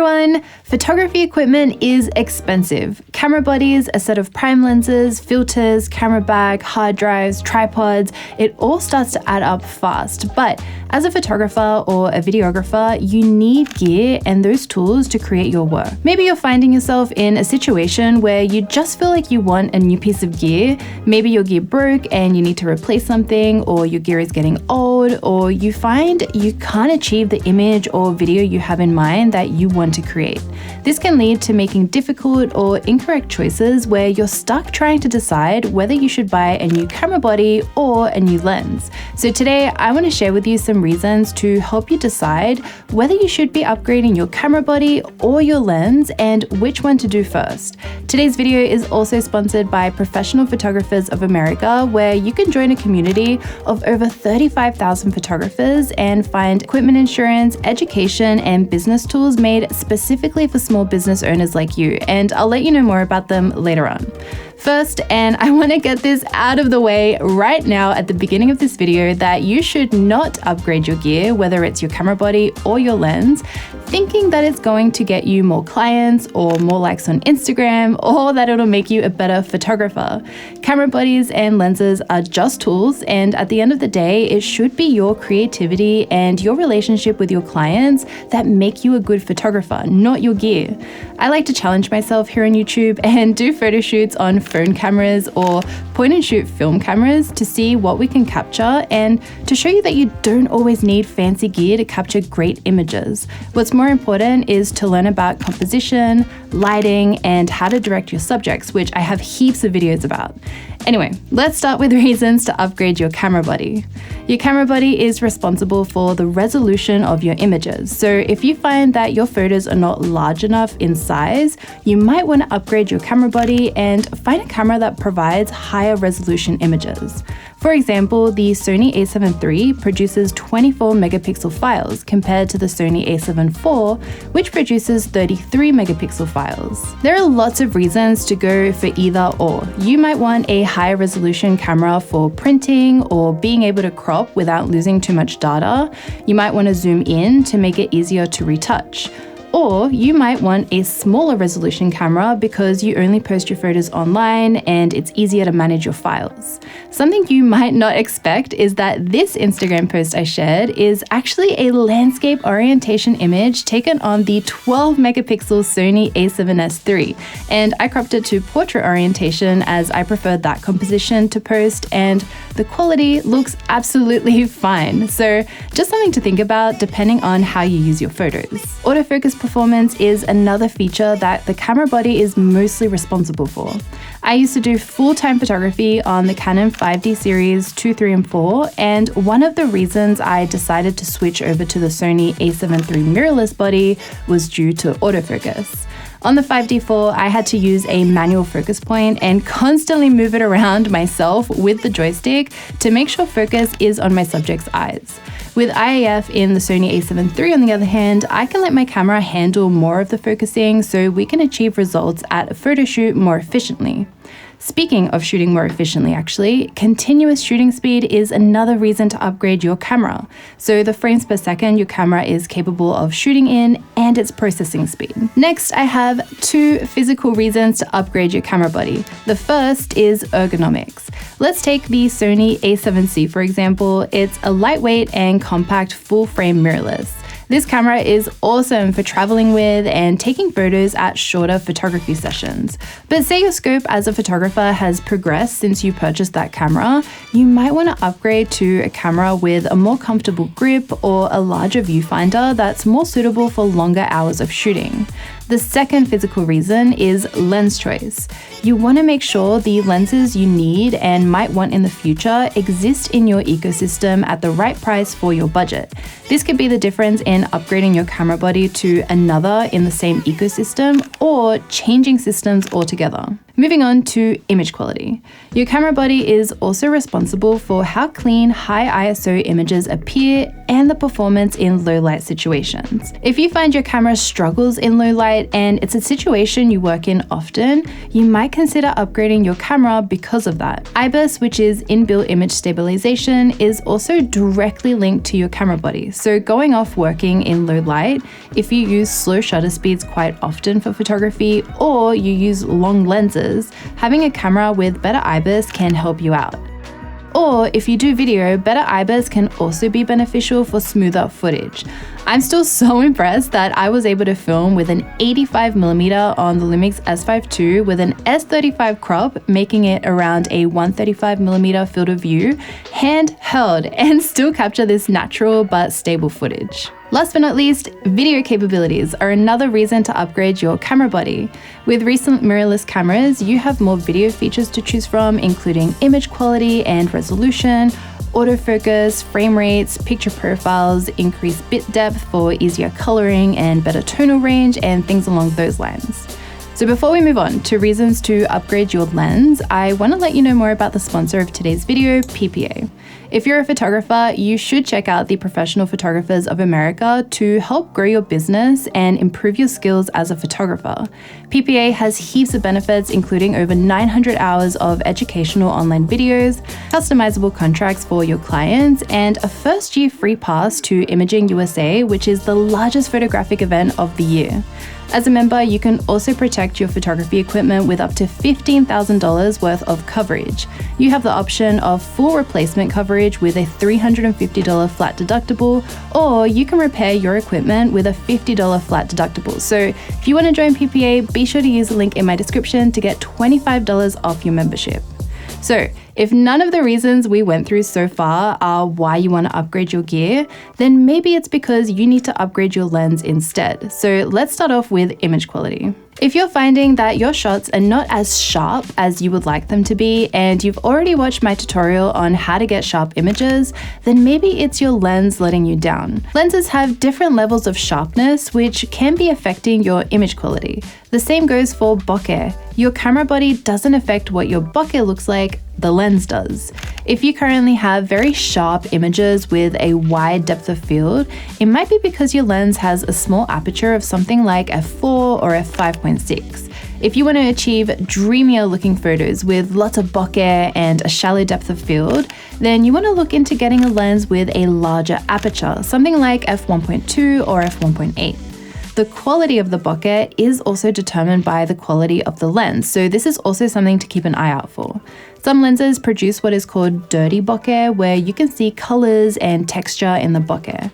everyone! Photography equipment is expensive. Camera bodies, a set of prime lenses, filters, camera bag, hard drives, tripods, it all starts to add up fast. But as a photographer or a videographer, you need gear and those tools to create your work. Maybe you're finding yourself in a situation where you just feel like you want a new piece of gear. Maybe your gear broke and you need to replace something, or your gear is getting old, or you find you can't achieve the image or video you have in mind that you want to create. This can lead to making difficult or incorrect choices where you're stuck trying to decide whether you should buy a new camera body or a new lens. So today I want to share with you some reasons to help you decide whether you should be upgrading your camera body or your lens and which one to do first. Today's video is also sponsored by Professional Photographers of America, where you can join a community of over 35,000 photographers and find equipment insurance, education, and business tools made specifically for small business owners like you, and I'll let you know more about them later on. First, and I want to get this out of the way right now at the beginning of this video, that you should not upgrade your gear, whether it's your camera body or your lens, thinking that it's going to get you more clients or more likes on Instagram, or that it'll make you a better photographer. Camera bodies and lenses are just tools, and at the end of the day, it should be your creativity and your relationship with your clients that make you a good photographer, not your gear. I like to challenge myself here on YouTube and do photo shoots on phone cameras or point and shoot film cameras to see what we can capture, and to show you that you don't always need fancy gear to capture great images. What's more important is to learn about composition, lighting, and how to direct your subjects, which I have heaps of videos about. Anyway, let's start with reasons to upgrade your camera body. Your camera body is responsible for the resolution of your images. So if you find that your photos are not large enough in size, you might want to upgrade your camera body and find a camera that provides higher resolution images. For example, the Sony a7 III produces 24 megapixel files compared to the Sony a7 IV, which produces 33 megapixel files. There are lots of reasons to go for either or. You might want a higher resolution camera for printing or being able to crop without losing too much data. You might want to zoom in to make it easier to retouch. Or you might want a smaller resolution camera because you only post your photos online and it's easier to manage your files. Something you might not expect is that this Instagram post I shared is actually a landscape orientation image taken on the 12 megapixel Sony a7S III, and I cropped it to portrait orientation as I preferred that composition to post, and the quality looks absolutely fine. So just something to think about depending on how you use your photos. Autofocus performance is another feature that the camera body is mostly responsible for. I used to do full-time photography on the Canon 5D series 2, 3, and 4, and one of the reasons I decided to switch over to the Sony a7 III mirrorless body was due to autofocus. On the 5D4, I had to use a manual focus point and constantly move it around myself with the joystick to make sure focus is on my subject's eyes. With IAF in the Sony a7 III, on the other hand, I can let my camera handle more of the focusing so we can achieve results at a photo shoot more efficiently. Speaking of shooting more efficiently, actually, continuous shooting speed is another reason to upgrade your camera. So the frames per second your camera is capable of shooting in, and its processing speed. Next, I have 2 physical reasons to upgrade your camera body. The first is ergonomics. Let's take the Sony a7C for example. It's a lightweight and compact full-frame mirrorless. This camera is awesome for traveling with and taking photos at shorter photography sessions. But say your scope as a photographer has progressed since you purchased that camera, you might want to upgrade to a camera with a more comfortable grip or a larger viewfinder that's more suitable for longer hours of shooting. The second physical reason is lens choice. You want to make sure the lenses you need and might want in the future exist in your ecosystem at the right price for your budget. This could be the difference in upgrading your camera body to another in the same ecosystem or changing systems altogether. Moving on to image quality. Your camera body is also responsible for how clean high ISO images appear and the performance in low light situations. If you find your camera struggles in low light and it's a situation you work in often, you might consider upgrading your camera because of that. IBIS, which is inbuilt image stabilization, is also directly linked to your camera body. So going off working in low light, if you use slow shutter speeds quite often for photography or you use long lenses, having a camera with better IBIS can help you out. Or if you do video, better IBIS can also be beneficial for smoother footage. I'm still so impressed that I was able to film with an 85mm on the Lumix S5 II with an S35 crop, making it around a 135mm field of view, handheld, and still capture this natural but stable footage. Last but not least, video capabilities are another reason to upgrade your camera body. With recent mirrorless cameras, you have more video features to choose from, including image quality and resolution, autofocus, frame rates, picture profiles, increased bit depth for easier coloring and better tonal range, and things along those lines. So before we move on to reasons to upgrade your lens, I want to let you know more about the sponsor of today's video, PPA. If you're a photographer, you should check out the Professional Photographers of America to help grow your business and improve your skills as a photographer. PPA has heaps of benefits, including over 900 hours of educational online videos, customizable contracts for your clients, and a first-year free pass to Imaging USA, which is the largest photographic event of the year. As a member, you can also protect your photography equipment with up to $15,000 worth of coverage. You have the option of full replacement coverage with a $350 flat deductible, or you can repair your equipment with a $50 flat deductible. So if you want to join PPA, be sure to use the link in my description to get $25 off your membership. So, if none of the reasons we went through so far are why you want to upgrade your gear, then maybe it's because you need to upgrade your lens instead. So let's start off with image quality. If you're finding that your shots are not as sharp as you would like them to be, and you've already watched my tutorial on how to get sharp images, then maybe it's your lens letting you down. Lenses have different levels of sharpness, which can be affecting your image quality. The same goes for bokeh. Your camera body doesn't affect what your bokeh looks like, the lens does. If you currently have very sharp images with a wide depth of field, it might be because your lens has a small aperture of something like f4 or f5.6. If you want to achieve dreamier looking photos with lots of bokeh and a shallow depth of field, then you want to look into getting a lens with a larger aperture, something like f1.2 or f1.8. The quality of the bokeh is also determined by the quality of the lens, so this is also something to keep an eye out for. Some lenses produce what is called dirty bokeh, where you can see colors and texture in the bokeh.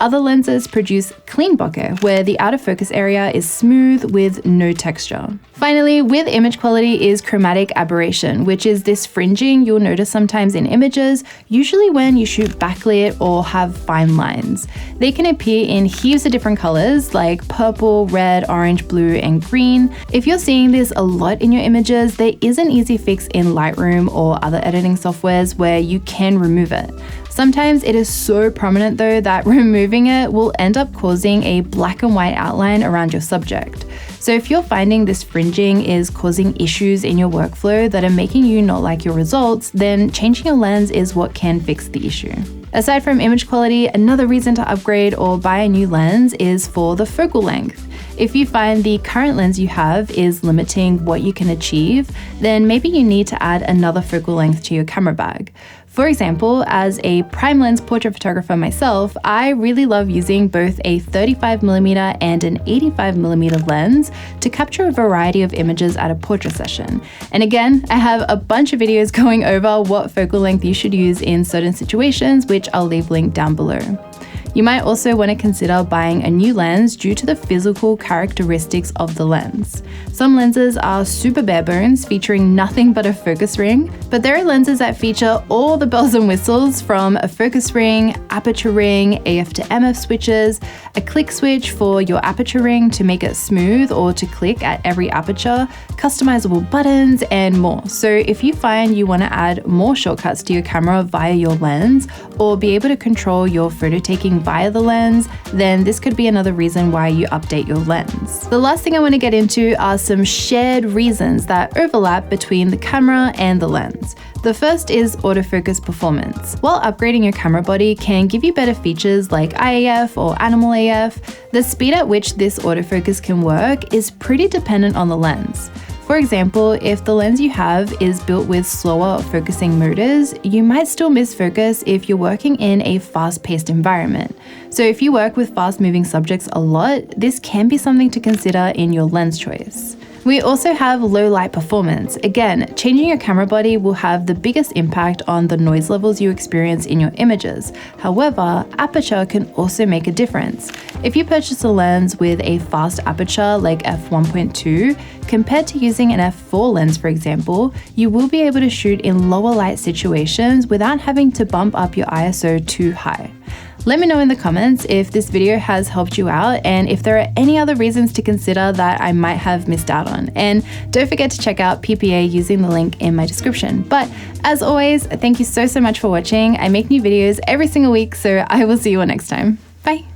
Other lenses produce clean bokeh, where the out of focus area is smooth with no texture. Finally, with image quality is chromatic aberration, which is this fringing you'll notice sometimes in images, usually when you shoot backlit or have fine lines. They can appear in heaps of different colors like purple, red, orange, blue, and green. If you're seeing this a lot in your images, there is an easy fix in Lightroom or other editing softwares where you can remove it. Sometimes it is so prominent though that removing it will end up causing a black and white outline around your subject. So if you're finding this fringing is causing issues in your workflow that are making you not like your results, then changing your lens is what can fix the issue. Aside from image quality, another reason to upgrade or buy a new lens is for the focal length. If you find the current lens you have is limiting what you can achieve, then maybe you need to add another focal length to your camera bag. For example, as a prime lens portrait photographer myself, I really love using both a 35mm and an 85mm lens to capture a variety of images at a portrait session. And again, I have a bunch of videos going over what focal length you should use in certain situations, which I'll leave linked down below. You might also want to consider buying a new lens due to the physical characteristics of the lens. Some lenses are super bare bones, featuring nothing but a focus ring, but there are lenses that feature all the bells and whistles, from a focus ring, aperture ring, AF to MF switches, a click switch for your aperture ring to make it smooth or to click at every aperture, customizable buttons, and more. So if you find you want to add more shortcuts to your camera via your lens, or be able to control your photo taking via the lens, then this could be another reason why you update your lens. The last thing I want to get into are some shared reasons that overlap between the camera and the lens. The first is autofocus performance. While upgrading your camera body can give you better features like IAF or Animal AF, the speed at which this autofocus can work is pretty dependent on the lens. For example, if the lens you have is built with slower focusing motors, you might still miss focus if you're working in a fast-paced environment. So if you work with fast-moving subjects a lot, this can be something to consider in your lens choice. We also have low light performance. Again, changing your camera body will have the biggest impact on the noise levels you experience in your images. However, aperture can also make a difference. If you purchase a lens with a fast aperture like f1.2, compared to using an f4 lens, for example, you will be able to shoot in lower light situations without having to bump up your ISO too high. Let me know in the comments if this video has helped you out and if there are any other reasons to consider that I might have missed out on. And don't forget to check out PPA using the link in my description. But as always, thank you so much for watching. I make new videos every single week, so I will see you all next time. Bye.